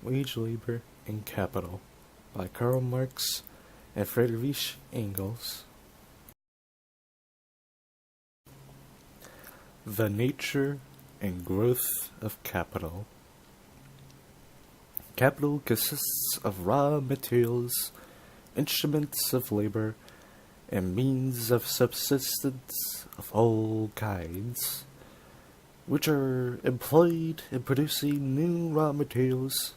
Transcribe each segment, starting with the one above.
Wage Labor and Capital by Karl Marx and Friedrich Engels. The nature and growth of capital. Capital consists of raw materials, instruments of labor, and means of subsistence of all kinds, which are employed in producing new raw materials,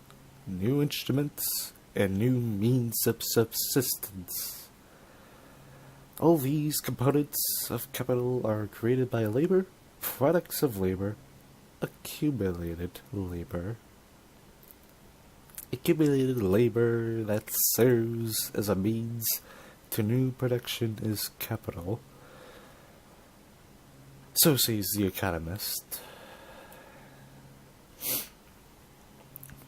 new instruments, and new means of subsistence. All these components of capital are created by labor, products of labor, accumulated labor. Accumulated labor that serves as a means to new production is capital. So says the economist.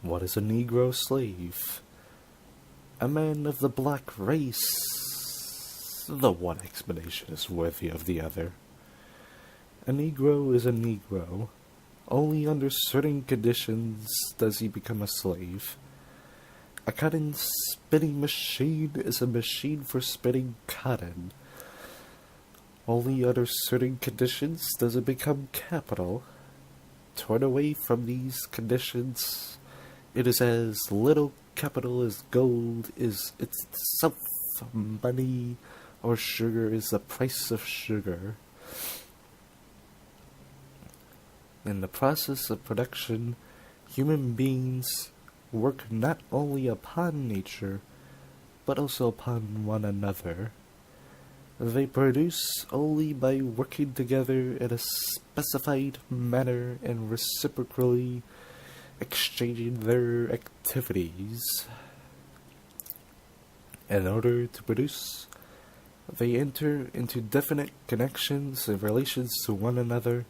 What is a Negro slave? A man of the black race. The one explanation is worthy of the other. A Negro is a Negro. Only under certain conditions does he become a slave. A cotton spinning machine is a machine for spinning cotton. Only under certain conditions does it become capital. Torn away from these conditions, it is as little capital as gold is itself money, or sugar is the price of sugar. In the process of production, human beings work not only upon nature, but also upon one another. They produce only by working together in a specified manner and reciprocally exchanging their activities. In order to produce, they enter into definite connections and relations to one another,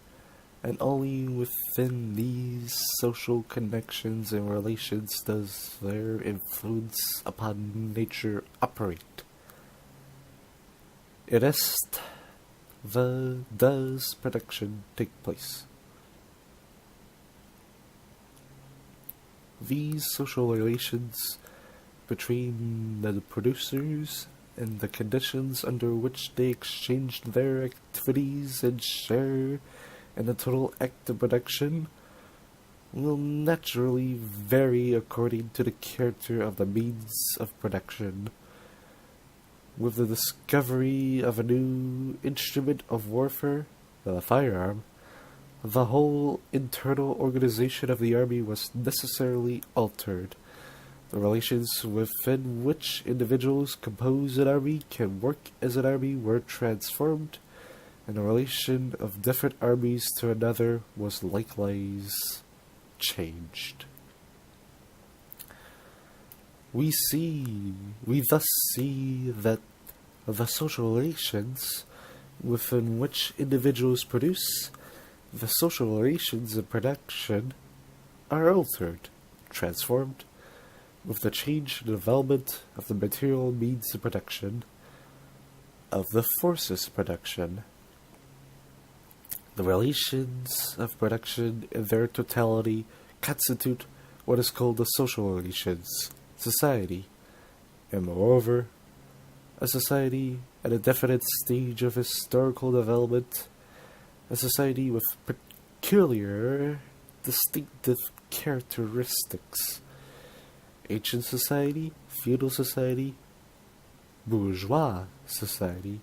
and only within these social connections and relations does their influence upon nature operate. It is does production take place. These social relations between the producers and the conditions under which they exchange their activities and share in the total act of production will naturally vary according to the character of the means of production. With the discovery of a new instrument of warfare, the firearm, the whole internal organization of the army was necessarily altered. The relations within which individuals compose an army can work as an army were transformed, and the relation of different armies to another was likewise changed. We thus see that the social relations within which individuals produce, the social relations of production, are altered, transformed, with the change and development of the material means of production, of the forces of production. The relations of production in their totality constitute what is called the social relations, society, and moreover, a society at a definite stage of historical development, a society with peculiar, distinctive characteristics. Ancient society, feudal society, bourgeois society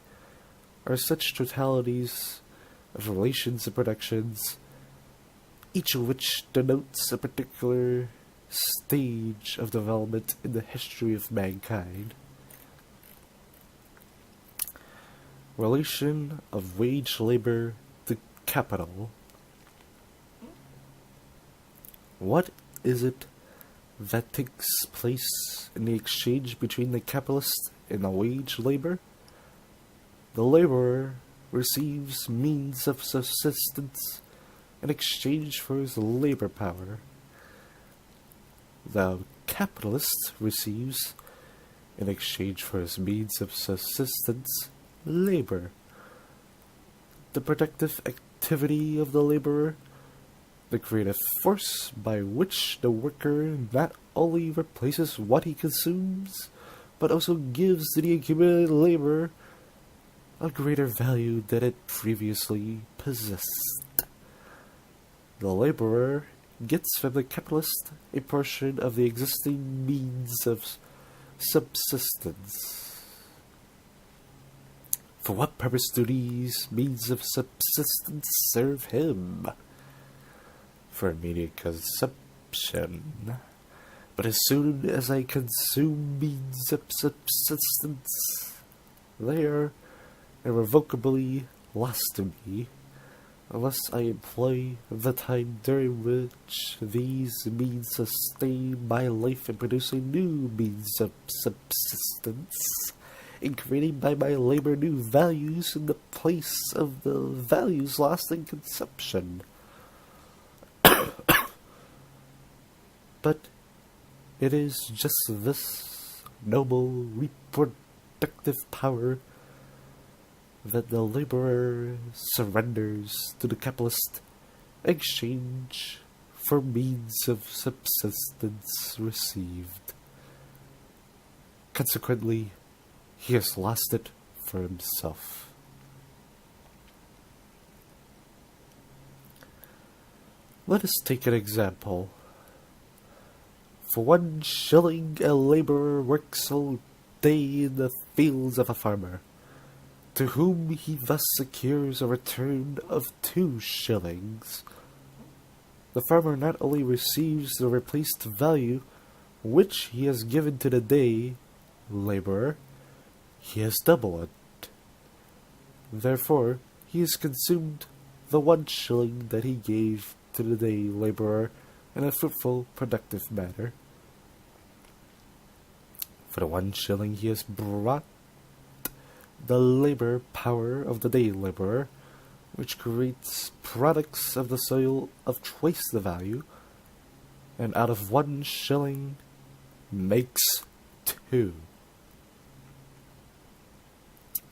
are such totalities of relations and productions, each of which denotes a particular stage of development in the history of mankind. Relation of wage labor to capital. What is it that takes place in the exchange between the capitalist and the wage labor? The laborer receives means of subsistence in exchange for his labor power. The capitalist receives, in exchange for his means of subsistence, labor. The productive activity of the laborer the creative force by which the worker not only replaces what he consumes, but also gives to the accumulated labor a greater value than it previously possessed. The laborer gets from the capitalist a portion of the existing means of subsistence. For what purpose do these means of subsistence serve him? For immediate consumption. But as soon as I consume means of subsistence, they are irrevocably lost to me, unless I employ the time during which these means sustain my life in producing new means of subsistence, in creating by my labor new values in the place of the values lost in consumption. But it is just this noble reproductive power that the laborer surrenders to the capitalist in exchange for means of subsistence received. Consequently, he has lost it for himself. Let us take an example. For 1 shilling, a laborer works all day in the fields of a farmer, to whom he thus secures a return of 2 shillings. The farmer not only receives the replaced value which he has given to the day laborer, he has double it. Therefore, he has consumed the 1 shilling that he gave to the day laborer in a fruitful, productive manner. For the 1 shilling he has brought the labor power of the day laborer, which creates products of the soil of twice the value, and out of 1 shilling makes 2.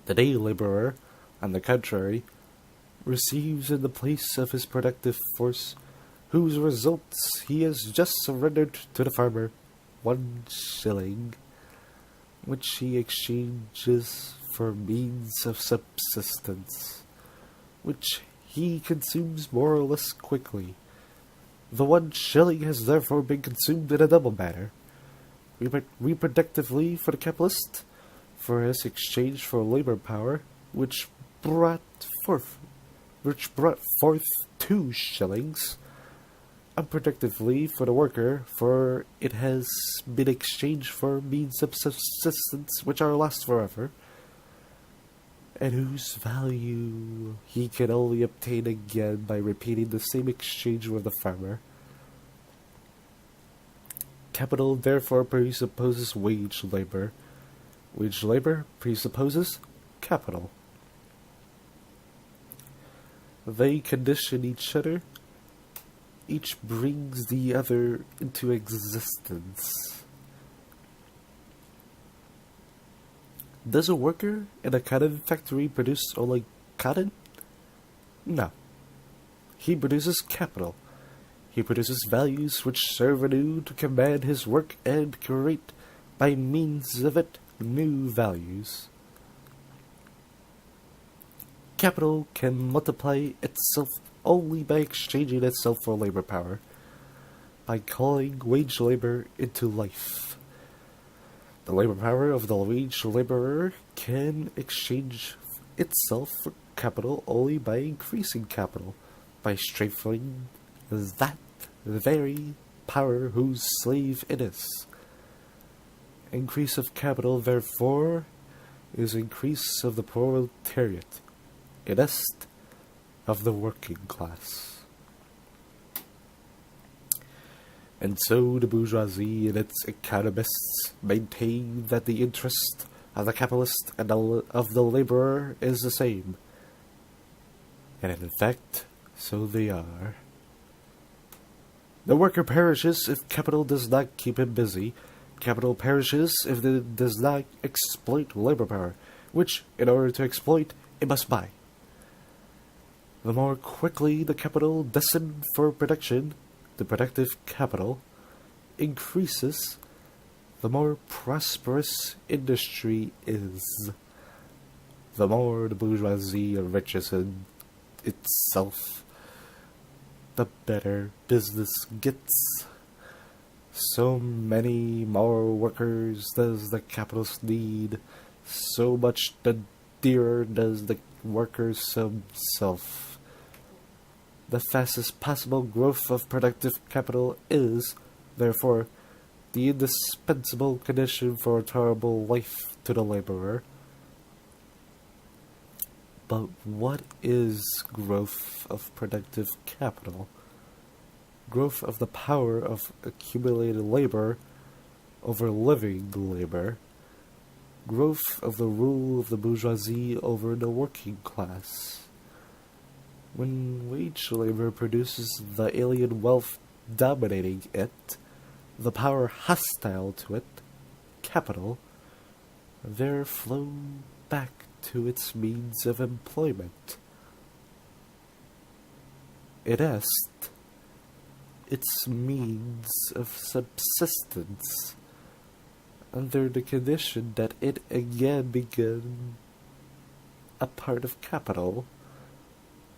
The day laborer, on the contrary, receives in the place of his productive force, whose results he has just surrendered to the farmer, 1 shilling, which he exchanges for means of subsistence, which he consumes more or less quickly. The 1 shilling has therefore been consumed in a double manner, reproductively for the capitalist, for his exchange for labor power, which brought forth 2 shillings, unproductively for the worker, for it has been exchanged for means of subsistence which are lost forever, and whose value he can only obtain again by repeating the same exchange with the farmer. Capital therefore presupposes wage labor. Wage labor presupposes capital. They condition each other. Each brings the other into existence. Does a worker in a cotton factory produce only cotton? No. He produces capital. He produces values which serve anew to command his work and create, by means of it, new values. Capital can multiply itself only by exchanging itself for labor power, by calling wage labor into life. The labor power of the wage laborer can exchange itself for capital only by increasing capital, by strengthening that very power whose slave it is. Increase of capital, therefore, is increase of the proletariat, in est, of the working class. And so the bourgeoisie and its economists maintain that the interest of the capitalist and of the laborer is the same. And in fact, so they are. The worker perishes if capital does not keep him busy. Capital perishes if it does not exploit labor power, which, in order to exploit, it must buy. The more quickly the capital destined for production, the productive capital, increases, the more prosperous industry is. The more the bourgeoisie enriches in itself, the better business gets. So many more workers does the capitalist need, so much the dearer does the workers himself. The fastest possible growth of productive capital is, therefore, the indispensable condition for a tolerable life to the laborer. But what is growth of productive capital? Growth of the power of accumulated labor over living labor. Growth of the rule of the bourgeoisie over the working class. When wage labor produces the alien wealth dominating it, the power hostile to it, capital, there flow back to its means of employment. It est, its means of subsistence, under the condition that it again become a part of capital,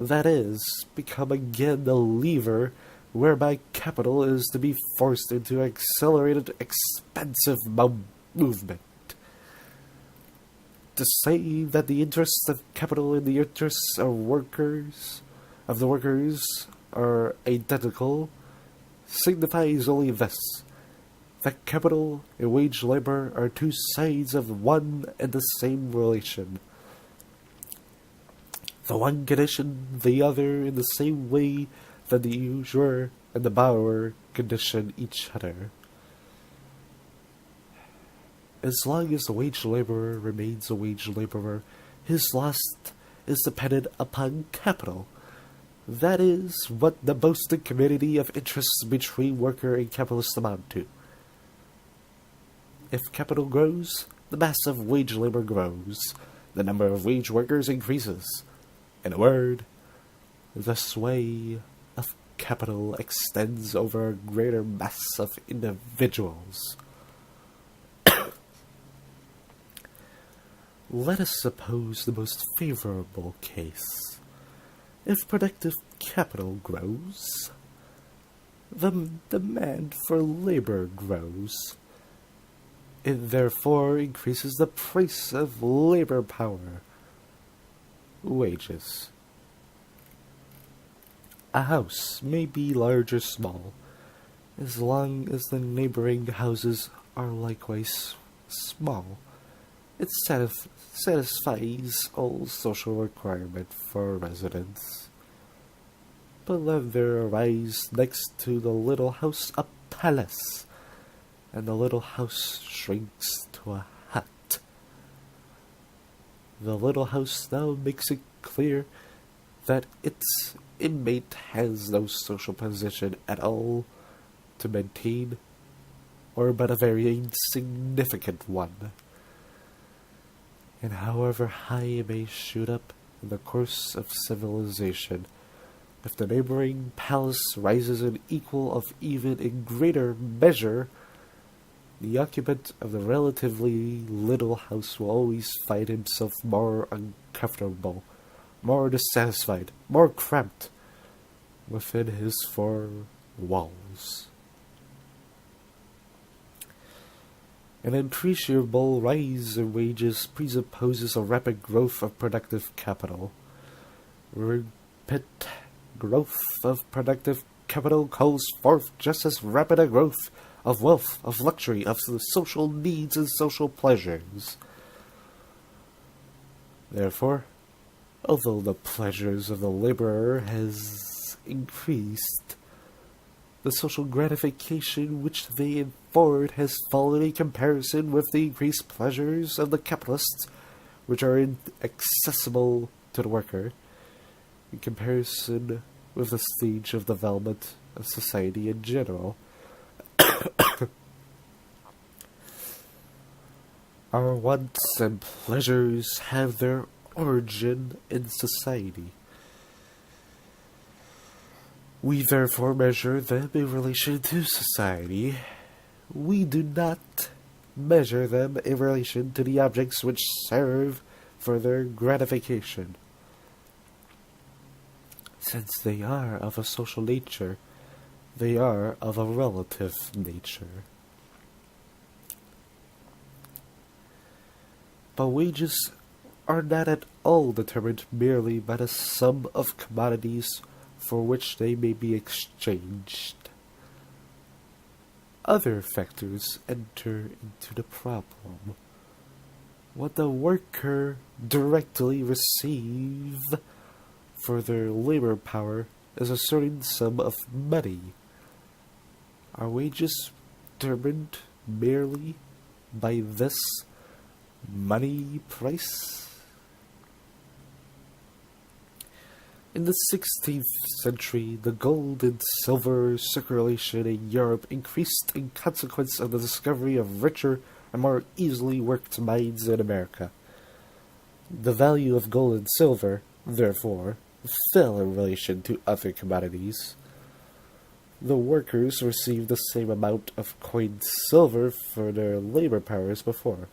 that is, become again the lever whereby capital is to be forced into accelerated, expansive movement. To say that the interests of capital and the interests of the workers, are identical, signifies only this: that capital and wage labor are two sides of one and the same relation. The one condition the other in the same way that the usurer and the borrower condition each other. As long as the wage laborer remains a wage laborer, his loss is dependent upon capital. That is what the boasted community of interests between worker and capitalist amount to. If capital grows, the mass of wage labor grows, the number of wage workers increases. In a word, the sway of capital extends over a greater mass of individuals. Let us suppose the most favorable case. If productive capital grows, the demand for labor grows. It therefore increases the price of labor power, wages. A house may be large or small, as long as the neighboring houses are likewise small. It satisfies all social requirement for residence. But let there arise next to the little house a palace, and the little house shrinks to a hut. The little house now makes it clear that its inmate has no social position at all to maintain, or but a very insignificant one. And however high it may shoot up in the course of civilization, if the neighboring palace rises in equal of even in greater measure, the occupant of the relatively little house will always find himself more uncomfortable, more dissatisfied, more cramped within his four walls. An appreciable rise in wages presupposes a rapid growth of productive capital. Rapid growth of productive capital calls forth just as rapid a growth of wealth, of luxury, of the social needs and social pleasures. Therefore, although the pleasures of the laborer has increased, the social gratification which they afford has fallen in comparison with the increased pleasures of the capitalists, which are inaccessible to the worker, in comparison with the stage of development of society in general. Our wants and pleasures have their origin in society. We therefore measure them in relation to society. We do not measure them in relation to the objects which serve for their gratification. Since they are of a social nature, they are of a relative nature. But wages are not at all determined merely by the sum of commodities for which they may be exchanged. Other factors enter into the problem. What the worker directly receive for their labor power is a certain sum of money. Are wages determined merely by this money price? In the 16th century, the gold and silver circulation in Europe increased in consequence of the discovery of richer and more easily worked mines in America. The value of gold and silver, therefore, fell in relation to other commodities. The workers received the same amount of coined silver for their labor power as before.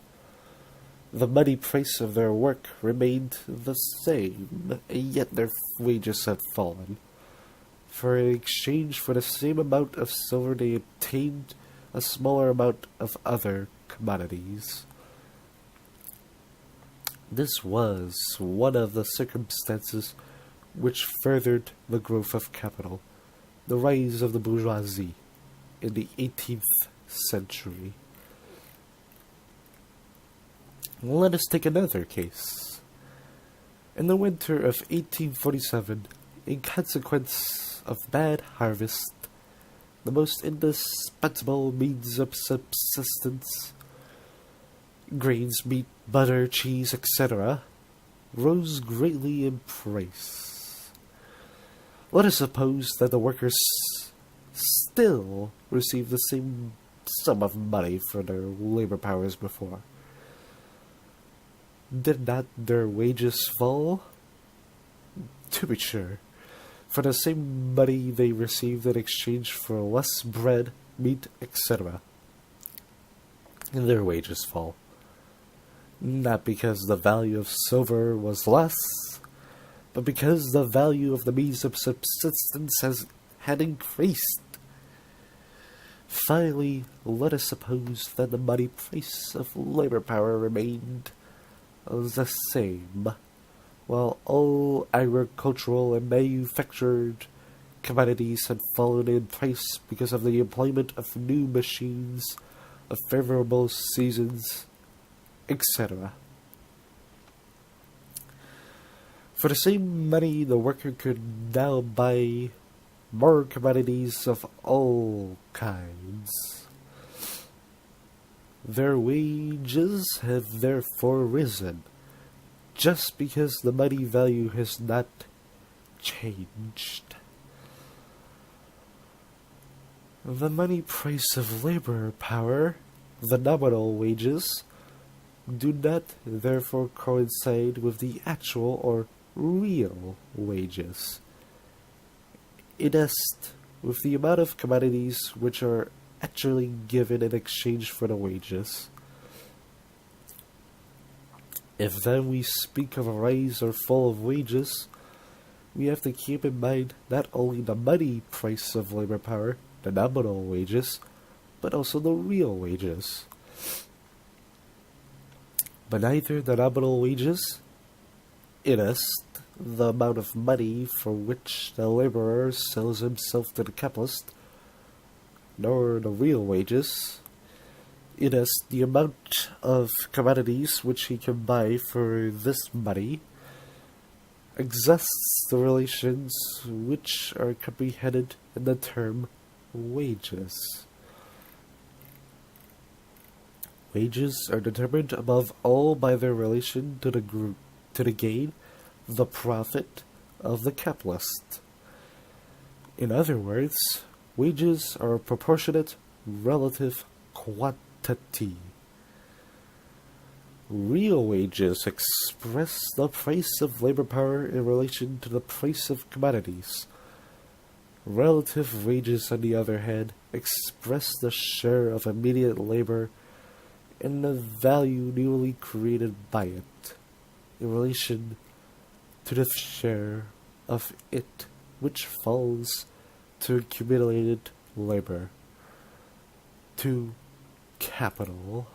The money price of their work remained the same, and yet their wages had fallen. For in exchange for the same amount of silver they obtained a smaller amount of other commodities. This was one of the circumstances which furthered the growth of capital, the rise of the bourgeoisie in the 18th century. Let us take another case. In the winter of 1847, in consequence of bad harvest, the most indispensable means of subsistence, grains, meat, butter, cheese, etc., rose greatly in price. Let us suppose that the workers still receive the same sum of money for their labor power as before. Did not their wages fall? To be sure, for the same money they received in exchange for less bread, meat, etc. And their wages fall. Not because the value of silver was less, but because the value of the means of subsistence had increased. Finally, let us suppose that the money price of labor power remained the same, while all agricultural and manufactured commodities had fallen in price because of the employment of new machines, of favorable seasons, etc. For the same money, the worker could now buy more commodities of all kinds. Their wages have therefore risen, just because the money value has not changed. The money price of labor power, the nominal wages, do not therefore coincide with the actual or real wages. It is with the amount of commodities which are actually given in exchange for the wages. If then we speak of a rise or fall of wages, we have to keep in mind not only the money price of labor power, the nominal wages, but also the real wages. But neither the nominal wages, it is the amount of money for which the laborer sells himself to the capitalist, nor the real wages, it is the amount of commodities which he can buy for this money, exhausts the relations which are comprehended in the term wages. Wages are determined above all by their relation to the gain, the profit of the capitalist. In other words, wages are a proportionate relative quantity. Real wages express the price of labor power in relation to the price of commodities. Relative wages, on the other hand, express the share of immediate labor and the value newly created by it, in relation to the share of it which falls to accumulated labor, to capital.